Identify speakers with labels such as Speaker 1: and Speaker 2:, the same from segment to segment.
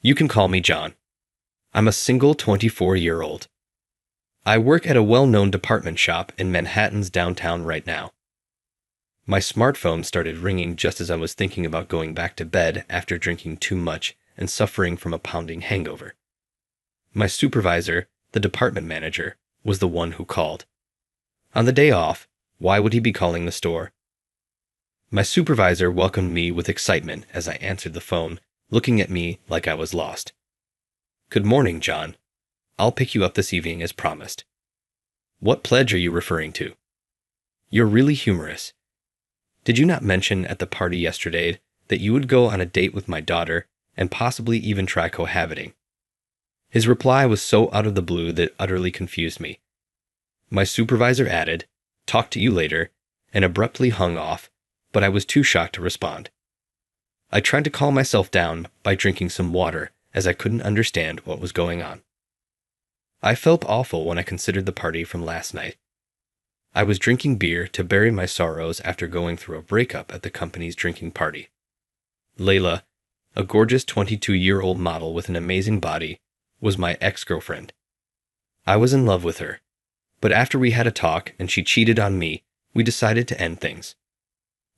Speaker 1: You can call me John. I'm a single 24-year-old. I work at a well-known department shop in Manhattan's downtown right now. My smartphone started ringing just as I was thinking about going back to bed after drinking too much and suffering from a pounding hangover. My supervisor, the department manager, was the one who called. On the day off, why would he be calling the store? My supervisor welcomed me with excitement as I answered the phone, looking at me like I was lost. Good morning, John. I'll pick you up this evening as promised. What pledge are you referring to? You're really humorous. Did you not mention at the party yesterday that you would go on a date with my daughter and possibly even try cohabiting? His reply was so out of the blue that it utterly confused me. My supervisor added, "Talk to you later," and abruptly hung off, but I was too shocked to respond. I tried to calm myself down by drinking some water as I couldn't understand what was going on. I felt awful when I considered the party from last night. I was drinking beer to bury my sorrows after going through a breakup at the company's drinking party. Layla, a gorgeous 22-year-old model with an amazing body, was my ex-girlfriend. I was in love with her, but after we had a talk and she cheated on me, we decided to end things.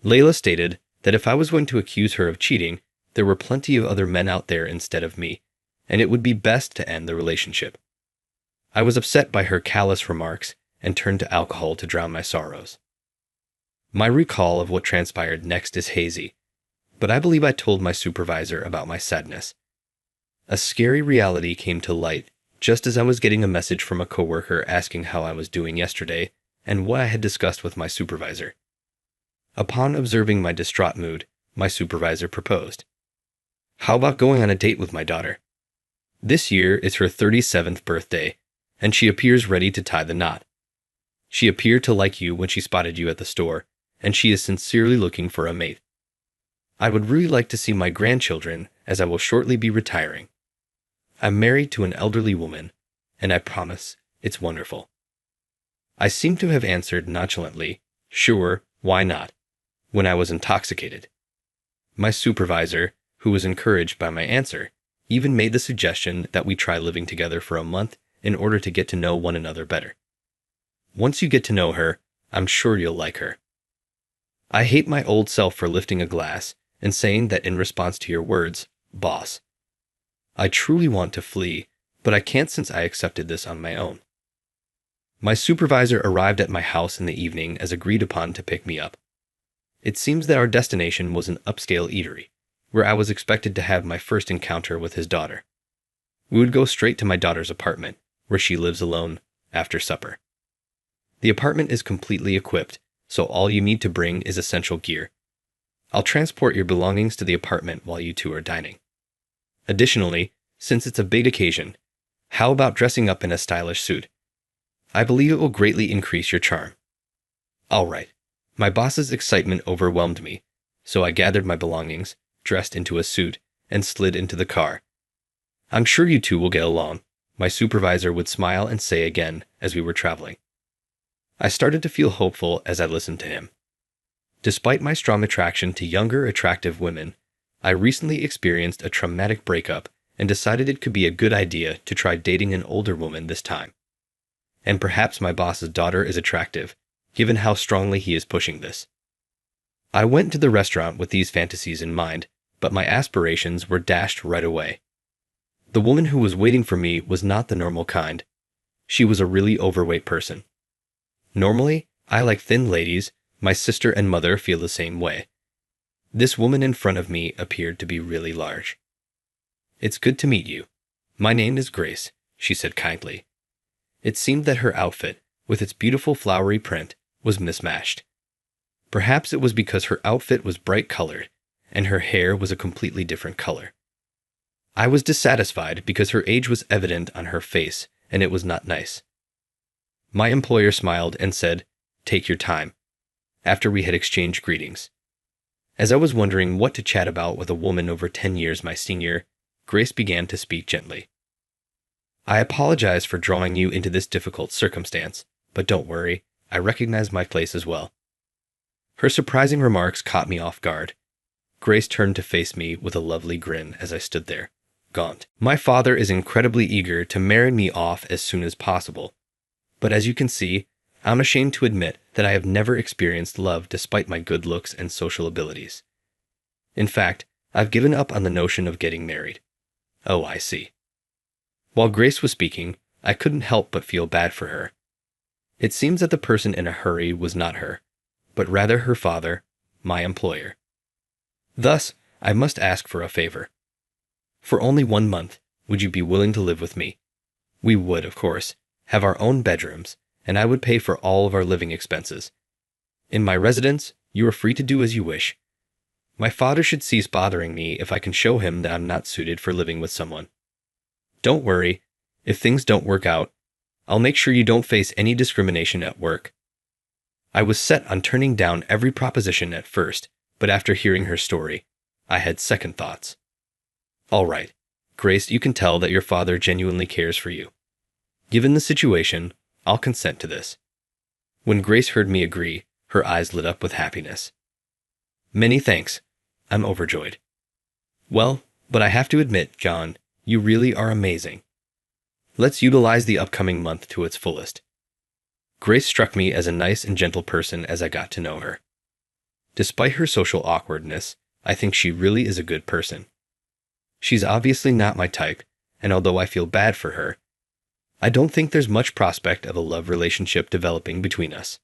Speaker 1: Layla stated that if I was going to accuse her of cheating, there were plenty of other men out there instead of me, and it would be best to end the relationship. I was upset by her callous remarks and turned to alcohol to drown my sorrows. My recall of what transpired next is hazy, but I believe I told my supervisor about my sadness. A scary reality came to light just as I was getting a message from a coworker asking how I was doing yesterday and what I had discussed with my supervisor. Upon observing my distraught mood, my supervisor proposed. How about going on a date with my daughter? This year is her 37th birthday, and she appears ready to tie the knot. She appeared to like you when she spotted you at the store, and she is sincerely looking for a mate. I would really like to see my grandchildren, as I will shortly be retiring. I'm married to an elderly woman, and I promise it's wonderful. I seem to have answered nonchalantly, sure, why not, when I was intoxicated. My supervisor, who was encouraged by my answer, even made the suggestion that we try living together for a month in order to get to know one another better. Once you get to know her, I'm sure you'll like her. I hate my old self for lifting a glass and saying that in response to your words, boss. I truly want to flee, but I can't since I accepted this on my own. My supervisor arrived at my house in the evening as agreed upon to pick me up. It seems that our destination was an upscale eatery, where I was expected to have my first encounter with his daughter. We would go straight to my daughter's apartment, where she lives alone, after supper. The apartment is completely equipped, so all you need to bring is essential gear. I'll transport your belongings to the apartment while you two are dining. Additionally, since it's a big occasion, how about dressing up in a stylish suit? I believe it will greatly increase your charm. All right. My boss's excitement overwhelmed me, so I gathered my belongings, dressed into a suit, and slid into the car. I'm sure you two will get along, my supervisor would smile and say again as we were traveling. I started to feel hopeful as I listened to him. Despite my strong attraction to younger, attractive women, I recently experienced a traumatic breakup and decided it could be a good idea to try dating an older woman this time. And perhaps my boss's daughter is attractive, given how strongly he is pushing this. I went to the restaurant with these fantasies in mind, but my aspirations were dashed right away. The woman who was waiting for me was not the normal kind. She was a really overweight person. Normally, I like thin ladies. My sister and mother feel the same way. This woman in front of me appeared to be really large. It's good to meet you. My name is Grace, she said kindly. It seemed that her outfit, with its beautiful flowery print, was mismatched. Perhaps it was because her outfit was bright colored, and her hair was a completely different color. I was dissatisfied because her age was evident on her face, and it was not nice. My employer smiled and said, "Take your time," after we had exchanged greetings. As I was wondering what to chat about with a woman over 10 years my senior, Grace began to speak gently. I apologize for drawing you into this difficult circumstance, but don't worry, I recognize my place as well. Her surprising remarks caught me off guard. Grace turned to face me with a lovely grin as I stood there, gaunt. My father is incredibly eager to marry me off as soon as possible. But as you can see, I'm ashamed to admit that I have never experienced love despite my good looks and social abilities. In fact, I've given up on the notion of getting married. Oh, I see. While Grace was speaking, I couldn't help but feel bad for her. It seems that the person in a hurry was not her, but rather her father, my employer. Thus, I must ask for a favor. For only 1 month, would you be willing to live with me? We would, of course, have our own bedrooms, and I would pay for all of our living expenses. In my residence, you are free to do as you wish. My father should cease bothering me if I can show him that I'm not suited for living with someone. Don't worry, if things don't work out, I'll make sure you don't face any discrimination at work. I was set on turning down every proposition at first, but after hearing her story, I had second thoughts. All right, Grace, you can tell that your father genuinely cares for you. Given the situation, I'll consent to this. When Grace heard me agree, her eyes lit up with happiness. Many thanks. I'm overjoyed. Well, but I have to admit, John, you really are amazing. Let's utilize the upcoming month to its fullest. Grace struck me as a nice and gentle person as I got to know her. Despite her social awkwardness, I think she really is a good person. She's obviously not my type, and although I feel bad for her, I don't think there's much prospect of a love relationship developing between us.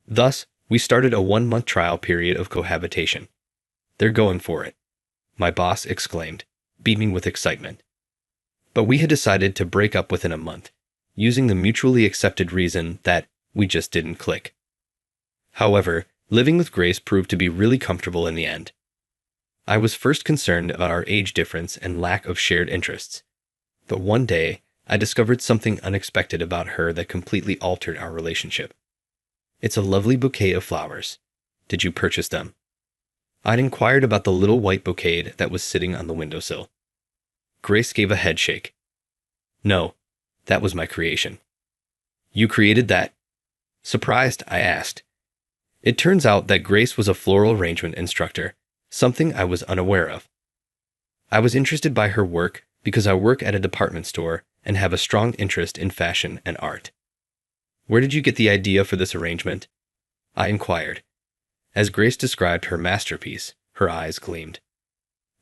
Speaker 1: Thus, we started a 1-month trial period of cohabitation. They're going for it, my boss exclaimed, beaming with excitement. But we had decided to break up within a month, using the mutually accepted reason that we just didn't click. However, living with Grace proved to be really comfortable in the end. I was first concerned about our age difference and lack of shared interests. But one day, I discovered something unexpected about her that completely altered our relationship. It's a lovely bouquet of flowers. Did you purchase them? I'd inquired about the little white bouquet that was sitting on the windowsill. Grace gave a head shake. No, that was my creation. You created that? Surprised, I asked. It turns out that Grace was a floral arrangement instructor, something I was unaware of. I was interested by her work because I work at a department store and have a strong interest in fashion and art. Where did you get the idea for this arrangement? I inquired. As Grace described her masterpiece, her eyes gleamed.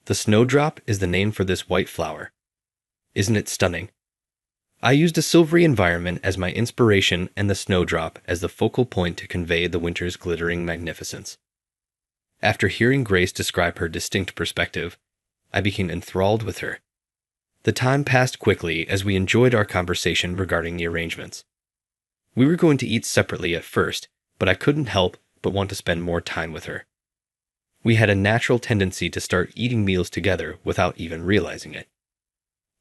Speaker 1: The snowdrop is the name for this white flower. Isn't it stunning? I used a silvery environment as my inspiration and the snowdrop as the focal point to convey the winter's glittering magnificence. After hearing Grace describe her distinct perspective, I became enthralled with her. The time passed quickly as we enjoyed our conversation regarding the arrangements. We were going to eat separately at first, but I couldn't help but want to spend more time with her. We had a natural tendency to start eating meals together without even realizing it.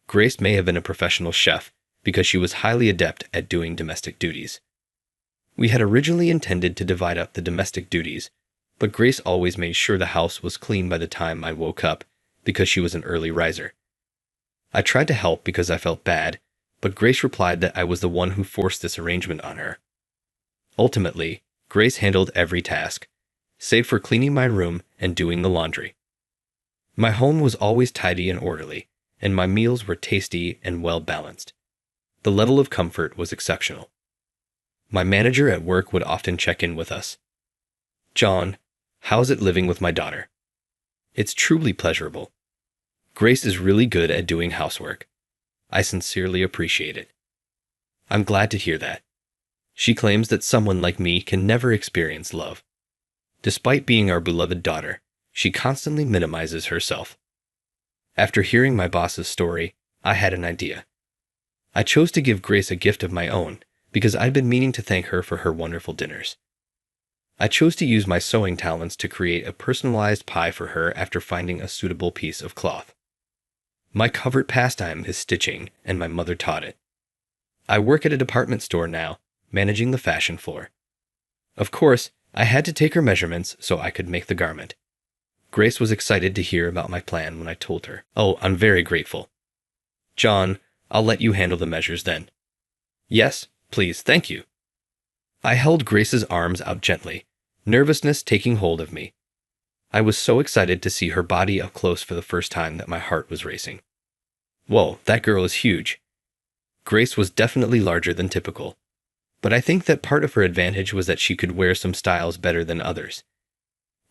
Speaker 1: Grace may have been a professional chef because she was highly adept at doing domestic duties. We had originally intended to divide up the domestic duties, but Grace always made sure the house was clean by the time I woke up because she was an early riser. I tried to help because I felt bad, but Grace replied that I was the one who forced this arrangement on her. Ultimately, Grace handled every task, save for cleaning my room and doing the laundry. My home was always tidy and orderly, and my meals were tasty and well-balanced. The level of comfort was exceptional. My manager at work would often check in with us. John, how's it living with my daughter? It's truly pleasurable. Grace is really good at doing housework. I sincerely appreciate it. I'm glad to hear that. She claims that someone like me can never experience love. Despite being our beloved daughter, she constantly minimizes herself. After hearing my boss's story, I had an idea. I chose to give Grace a gift of my own because I'd been meaning to thank her for her wonderful dinners. I chose to use my sewing talents to create a personalized pie for her after finding a suitable piece of cloth. My covered pastime is stitching, and my mother taught it. I work at a department store now, managing the fashion floor. Of course, I had to take her measurements so I could make the garment. Grace was excited to hear about my plan when I told her. Oh, I'm very grateful. John, I'll let you handle the measures then. Yes, please, thank you. I held Grace's arms out gently, nervousness taking hold of me. I was so excited to see her body up close for the first time that my heart was racing. Whoa, that girl is huge. Grace was definitely larger than typical. But I think that part of her advantage was that she could wear some styles better than others.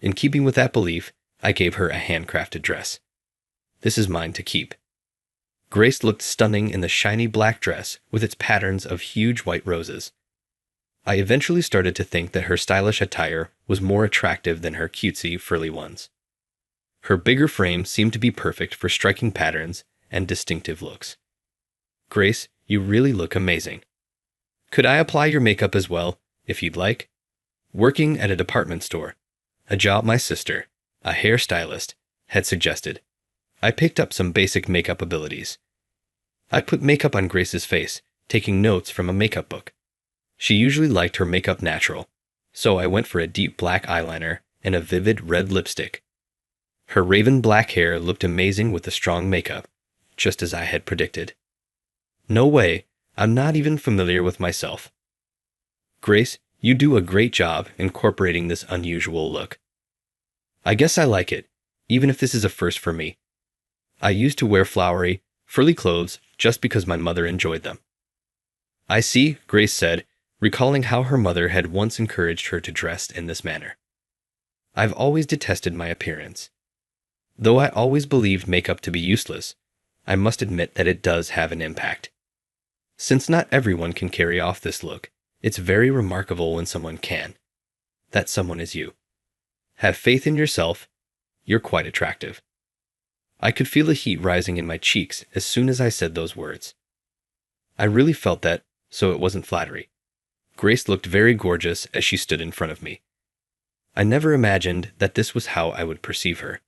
Speaker 1: In keeping with that belief, I gave her a handcrafted dress. This is mine to keep. Grace looked stunning in the shiny black dress with its patterns of huge white roses. I eventually started to think that her stylish attire was more attractive than her cutesy, frilly ones. Her bigger frame seemed to be perfect for striking patterns and distinctive looks. Grace, you really look amazing. Could I apply your makeup as well, if you'd like? Working at a department store, a job my sister, a hairstylist, had suggested. I picked up some basic makeup abilities. I put makeup on Grace's face, taking notes from a makeup book. She usually liked her makeup natural, so I went for a deep black eyeliner and a vivid red lipstick. Her raven black hair looked amazing with the strong makeup, just as I had predicted. No way, I'm not even familiar with myself. Grace, you do a great job incorporating this unusual look. I guess I like it, even if this is a first for me. I used to wear flowery, frilly clothes just because my mother enjoyed them. I see, Grace said, recalling how her mother had once encouraged her to dress in this manner. I've always detested my appearance. Though I always believed makeup to be useless, I must admit that it does have an impact. Since not everyone can carry off this look, it's very remarkable when someone can. That someone is you. Have faith in yourself. You're quite attractive. I could feel the heat rising in my cheeks as soon as I said those words. I really felt that, so it wasn't flattery. Grace looked very gorgeous as she stood in front of me. I never imagined that this was how I would perceive her.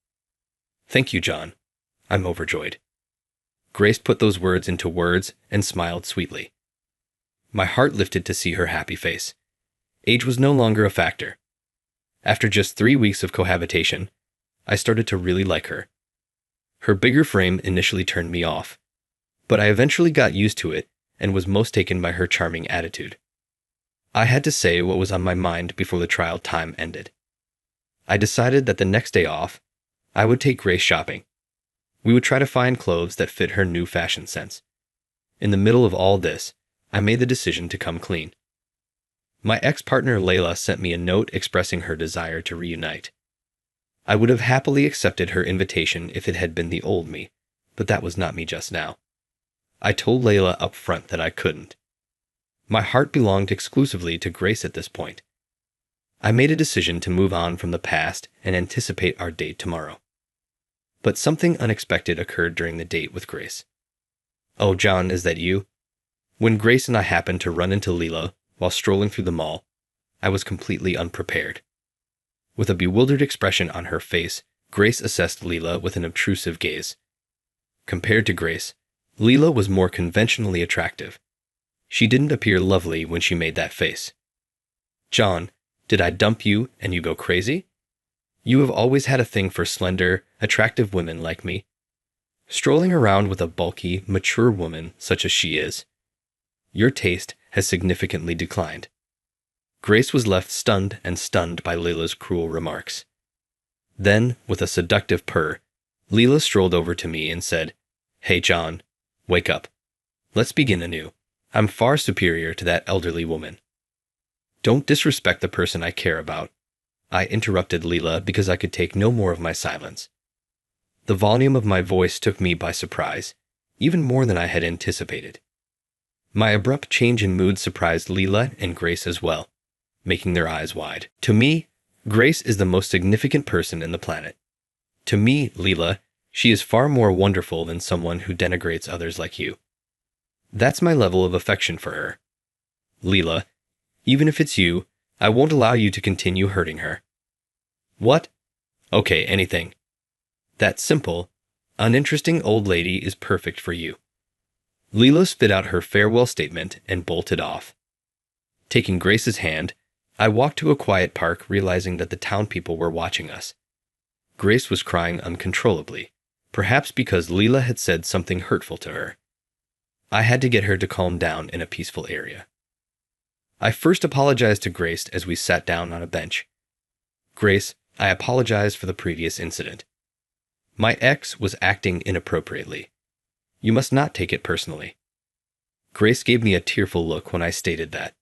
Speaker 1: Thank you, John. I'm overjoyed. Grace put those words into words and smiled sweetly. My heart lifted to see her happy face. Age was no longer a factor. After just 3 weeks of cohabitation, I started to really like her. Her bigger frame initially turned me off, but I eventually got used to it and was most taken by her charming attitude. I had to say what was on my mind before the trial time ended. I decided that the next day off, I would take Grace shopping. We would try to find clothes that fit her new fashion sense. In the middle of all this, I made the decision to come clean. My ex-partner Layla sent me a note expressing her desire to reunite. I would have happily accepted her invitation if it had been the old me, but that was not me just now. I told Layla up front that I couldn't. My heart belonged exclusively to Grace at this point. I made a decision to move on from the past and anticipate our date tomorrow. But something unexpected occurred during the date with Grace. Oh, John, is that you? When Grace and I happened to run into Leela while strolling through the mall, I was completely unprepared. With a bewildered expression on her face, Grace assessed Leela with an obtrusive gaze. Compared to Grace, Leela was more conventionally attractive. She didn't appear lovely when she made that face. John, did I dump you and you go crazy? You have always had a thing for slender, attractive women like me. Strolling around with a bulky, mature woman such as she is, your taste has significantly declined. Grace was left stunned by Leela's cruel remarks. Then, with a seductive purr, Leela strolled over to me and said, "Hey John, wake up. Let's begin anew. I'm far superior to that elderly woman." "Don't disrespect the person I care about," I interrupted Leela because I could take no more of my silence. The volume of my voice took me by surprise, even more than I had anticipated. My abrupt change in mood surprised Leela and Grace as well, making their eyes wide. To me, Grace is the most significant person in the planet. To me, Leela, she is far more wonderful than someone who denigrates others like you. That's my level of affection for her. Leela, even if it's you, I won't allow you to continue hurting her. What? Okay, anything. That simple, uninteresting old lady is perfect for you. Leela spit out her farewell statement and bolted off. Taking Grace's hand, I walked to a quiet park, realizing that the town people were watching us. Grace was crying uncontrollably, perhaps because Leela had said something hurtful to her. I had to get her to calm down in a peaceful area. I first apologized to Grace as we sat down on a bench. "Grace, I apologize for the previous incident. My ex was acting inappropriately. You must not take it personally. Grace gave me a tearful look when I stated that.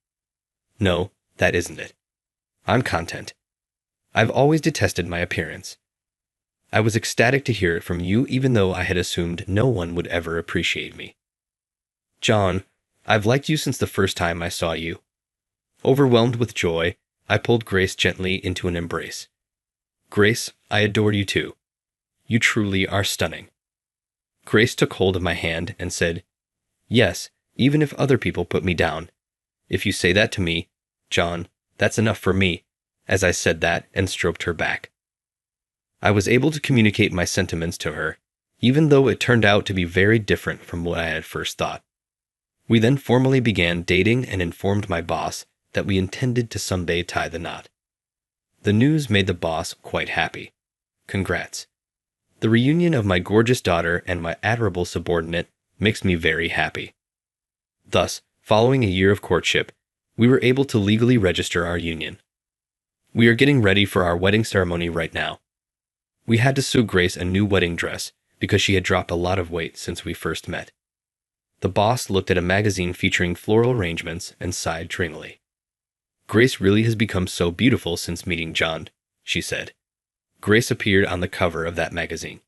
Speaker 1: No, that isn't it. I'm content. I've always detested my appearance. I was ecstatic to hear it from you even though I had assumed no one would ever appreciate me. John, I've liked you since the first time I saw you. Overwhelmed with joy, I pulled Grace gently into an embrace. Grace, I adore you too. You truly are stunning. Grace took hold of my hand and said, Yes, even if other people put me down. If you say that to me, John, that's enough for me, as I said that and stroked her back. I was able to communicate my sentiments to her, even though it turned out to be very different from what I had first thought. We then formally began dating and informed my boss that we intended to someday tie the knot. The news made the boss quite happy. Congrats. The reunion of my gorgeous daughter and my admirable subordinate makes me very happy. Thus, following a year of courtship, we were able to legally register our union. We are getting ready for our wedding ceremony right now. We had to sew Grace a new wedding dress because she had dropped a lot of weight since we first met. The boss looked at a magazine featuring floral arrangements and sighed dreamily. Grace really has become so beautiful since meeting John, she said. Grace appeared on the cover of that magazine.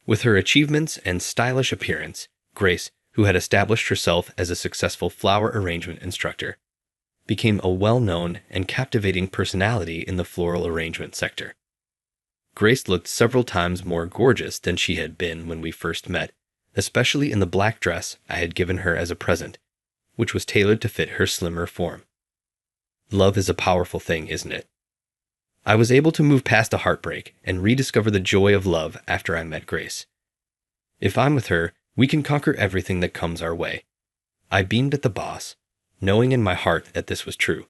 Speaker 1: With her achievements and stylish appearance, Grace, who had established herself as a successful flower arrangement instructor, became a well-known and captivating personality in the floral arrangement sector. Grace looked several times more gorgeous than she had been when we first met, especially in the black dress I had given her as a present, which was tailored to fit her slimmer form. Love is a powerful thing, isn't it? I was able to move past a heartbreak and rediscover the joy of love after I met Grace. If I'm with her, we can conquer everything that comes our way. I beamed at the boss, knowing in my heart that this was true.